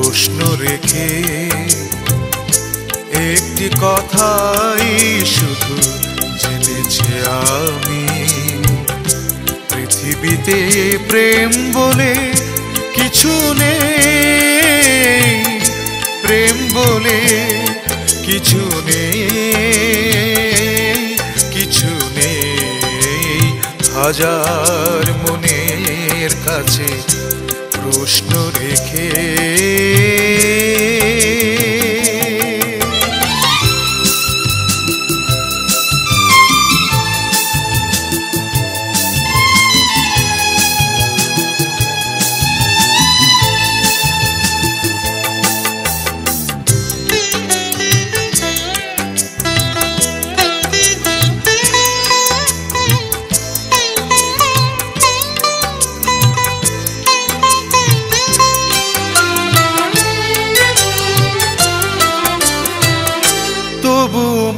প্রশ্ন রেখে একটি কথাই শুধু জেনেছি আমি, পৃথিবীতে প্রেম বলে কিছু নেই, প্রেম বলে কিছু নেই, কিছু নেই। হাজার মনের কাছে প্রশ্ন রেখে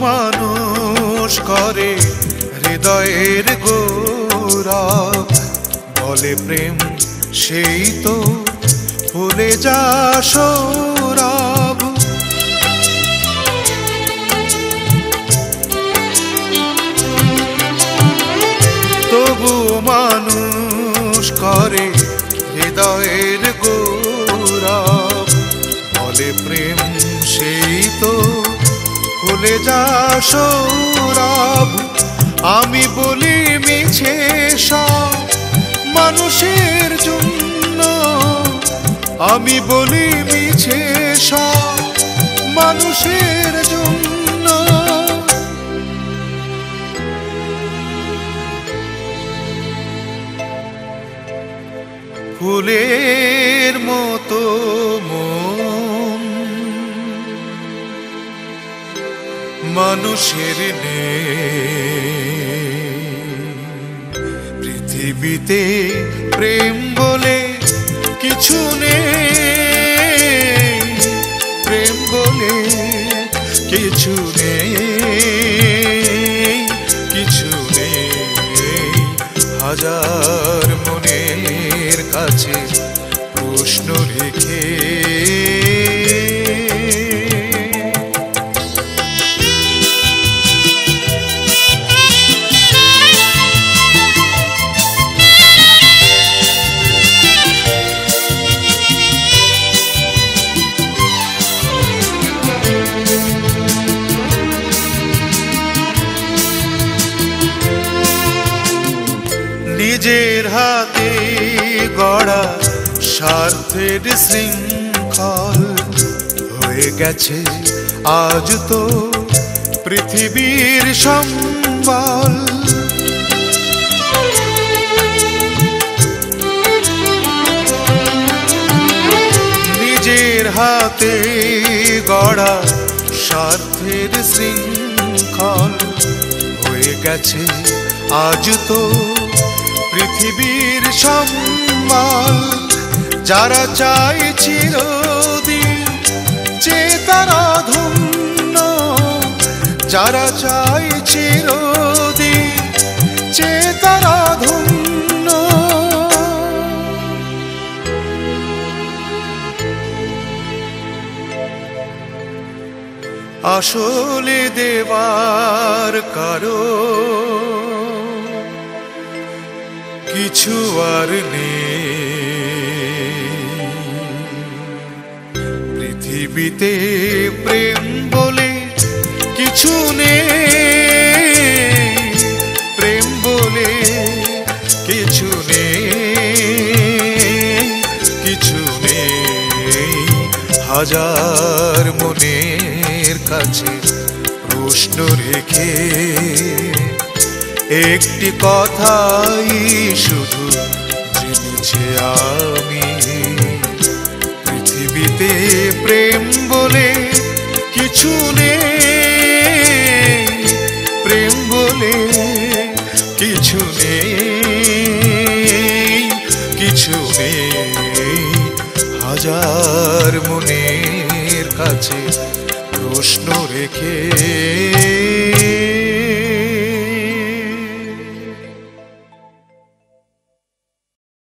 মানুষ করে হৃদয়ের গৌরব, বলে প্রেম সেই তো ভুলে যা সৌরভ। তবু মানুষ করে হৃদয়ের গৌরব, বলে প্রেম সেই তো ভুলে যা সৌরভ। আমি বলি মিছে সব মানুষের জন্য, আমি বলি মিছে সব মানুষের জন্য। ফুলের মতো মন মানুষের নেই, পৃথিবীতে প্রেম বলে কিছু নেই, প্রেম বলে কিছু নেই, কিছু নেই। হাজার মনের কাছে প্রশ্ন রেখে নিজের হাতে গড়া স্বার্থের শৃঙ্খল হয়ে গেছে আজ তো পৃথিবীর সম্বল। নিজের হাতে গড়া স্বার্থের শৃঙ্খল হয়ে গেছে আজ তো পৃথিবীর সম্বল। যারা চায় চিরদিন যে তারা ধন্য, যারা চায় চিরদিন যে তারা ধন্য। আসলে দেবার কারো কিছু আর নেই, পৃথিবীতে প্রেম বলে কিছু নেই, প্রেম বলে কিছু নেই, কিছু নেই। হাজার মনের কাছে প্রশ্ন রেখে একটি কথাই শুধু জেনেছি আমি, পৃথিবীতে প্রেম বলে কিছু নেই, প্রেম বলে কিছু নেই, কিছু নেই। হাজার মনের কাছে প্রশ্ন রেখে